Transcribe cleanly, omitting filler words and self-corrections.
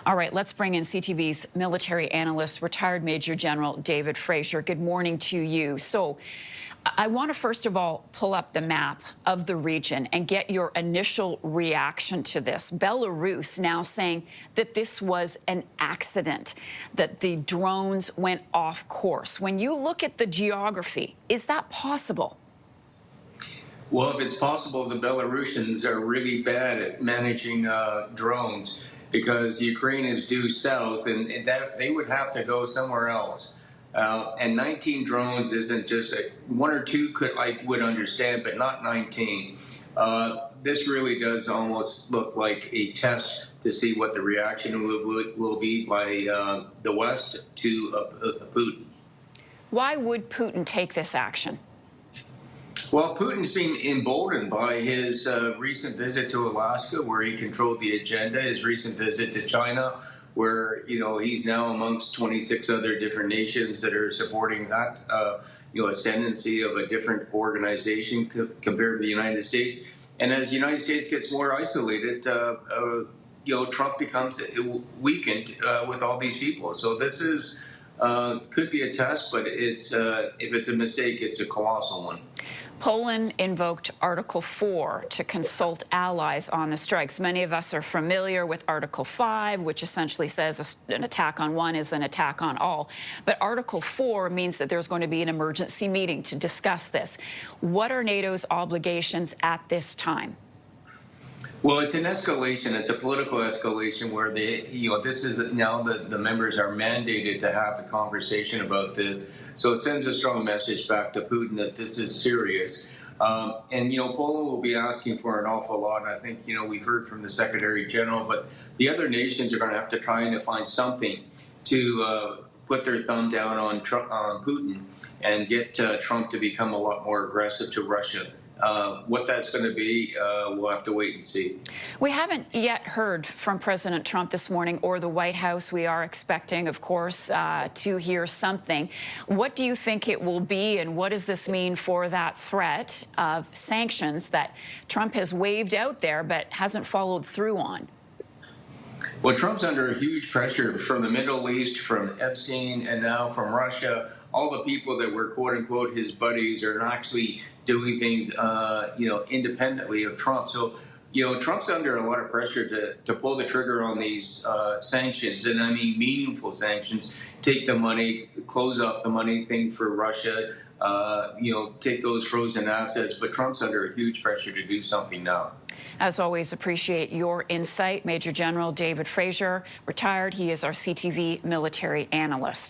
All right, let's bring in CTV's military analyst, retired Major General David Fraser. Good morning to you. So I want to first of all pull up the map of the region and get your initial reaction to this. Belarus now saying that this was an accident, that the drones went off course. When you look at the geography, is that possible? Well, if it's possible, the Belarusians are really bad at managing drones, because Ukraine is due south, and that they would have to go somewhere else. And 19 drones isn't just one or two I would understand, but not 19. This really does almost look like a test to see what the reaction will be by the West to Putin. Why would Putin take this action? Well, Putin's been emboldened by his recent visit to Alaska, where he controlled the agenda, his recent visit to China, where, he's now amongst 26 other different nations that are supporting that, ascendancy of a different organization compared to the United States. And as the United States gets more isolated, Trump becomes weakened with all these people. So this is could be a test, but if it's a mistake, it's a colossal one. Poland invoked Article 4 to consult allies on the strikes. Many of us are familiar with Article 5, which essentially says an attack on one is an attack on all. But Article 4 means that there's going to be an emergency meeting to discuss this. What are NATO's obligations at this time? Well, it's an escalation. It's a political escalation where this is now the members are mandated to have a conversation about this. So it sends a strong message back to Putin that this is serious. And Poland will be asking for an awful lot. I think, we've heard from the Secretary General, but the other nations are going to have to try and find something to put their thumb down on Putin and get Trump to become a lot more aggressive to Russia. What that's going to be, we'll have to wait and see. We haven't yet heard from President Trump this morning or the White House. We are expecting, of course, to hear something. What do you think it will be, and what does this mean for that threat of sanctions that Trump has waved out there but hasn't followed through on? Well, Trump's under huge pressure from the Middle East, from Epstein, and now from Russia. All the people that were, quote unquote, his buddies are actually doing things, independently of Trump. So, Trump's under a lot of pressure to pull the trigger on these sanctions, and I mean meaningful sanctions. Take the money, close off the money thing for Russia, take those frozen assets. But Trump's under huge pressure to do something now. As always, appreciate your insight. Major General David Fraser, retired. He is our CTV military analyst.